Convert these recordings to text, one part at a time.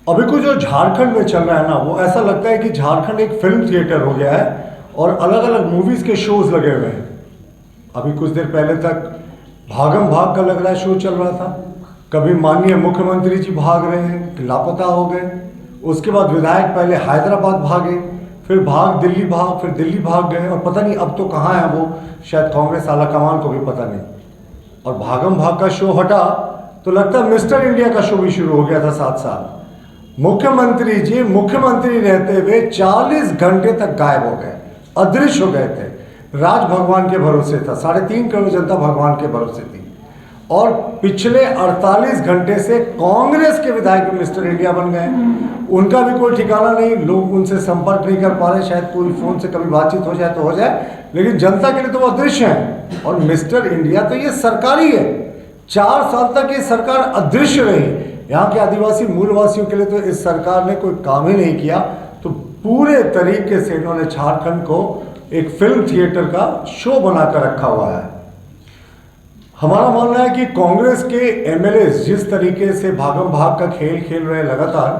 अभी को जो झारखंड में चल रहा है ना, वो ऐसा लगता है कि झारखंड एक फिल्म थिएटर हो गया है और अलग अलग मूवीज के शोज लगे हुए हैं। अभी कुछ देर पहले तक भागम भाग का लग रहा है शो चल रहा था। कभी माननीय मुख्यमंत्री जी भाग रहे हैं, लापता हो गए। उसके बाद विधायक पहले हैदराबाद भागे, फिर दिल्ली भाग, फिर दिल्ली भाग गए और पता नहीं अब तो कहाँ है वो, शायद कांग्रेस आला कमान को भी पता नहीं। और भागम भाग का शो हटा तो लगता है मिस्टर इंडिया का शो भी शुरू हो गया था साथ साथ। मुख्यमंत्री जी मुख्यमंत्री रहते हुए 40 घंटे तक गायब हो गए, अदृश्य हो गए थे। राज भगवान के भरोसे था, 3.5 करोड़ जनता भगवान के भरोसे थी। और पिछले 48 घंटे से कांग्रेस के विधायक मिस्टर इंडिया बन गए। उनका भी कोई ठिकाना नहीं, लोग उनसे संपर्क नहीं कर पा रहे। शायद कोई फोन से कभी बातचीत हो जाए तो हो जाए, लेकिन जनता के लिए तो वो अदृश्य है। और मिस्टर इंडिया तो ये सरकारी है। 4 साल तक ये सरकार अदृश्य रही। यहाँ के आदिवासी मूलवासियों के लिए तो इस सरकार ने कोई काम ही नहीं किया। तो पूरे तरीके से इन्होंने झारखंड को एक फिल्म थिएटर का शो बनाकर रखा हुआ है। हमारा मानना है कि कांग्रेस के एमएलए जिस तरीके से भागम भाग का खेल खेल रहे हैं लगातार,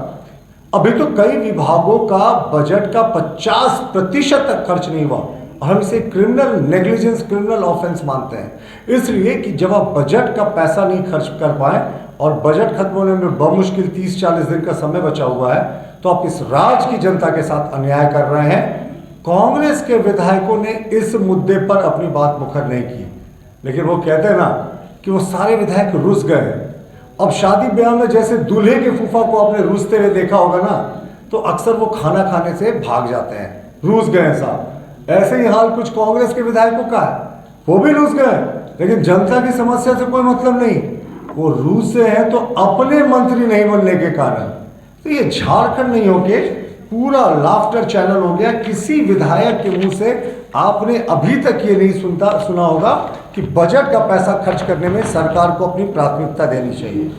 अभी तो कई विभागों का बजट का 50% तक खर्च नहीं हुआ। हम इसे क्रिमिनल नेग्लिजेंस, क्रिमिनल ऑफेंस मानते हैं। इसलिए कि जब आप बजट का पैसा नहीं खर्च कर पाए और बजट खत्म होने में बमुश्किल 30-40 दिन का समय बचा हुआ है, तो आप इस राज्य की जनता के साथ अन्याय कर रहे हैं। कांग्रेस के विधायकों ने इस मुद्दे पर अपनी बात मुखर नहीं की, लेकिन वो कहते हैं ना कि वो सारे विधायक रुस गए। अब शादी ब्याह में जैसे दूल्हे के फूफा को आपने रूसते हुए देखा होगा ना, तो अक्सर वो खाना खाने से भाग जाते हैं, रूस गए साहब। ऐसे ही हाल कुछ कांग्रेस के विधायकों का है, वो भी रूस गए, लेकिन जनता की समस्या से कोई मतलब नहीं। वो रूस से है तो अपने मंत्री नहीं बनने के कारण। तो ये झारखंड नहीं होके पूरा लाफ्टर चैनल हो गया। किसी विधायक के मुंह से आपने अभी तक ये नहीं सुना होगा कि बजट का पैसा खर्च करने में सरकार को अपनी प्राथमिकता देनी चाहिए।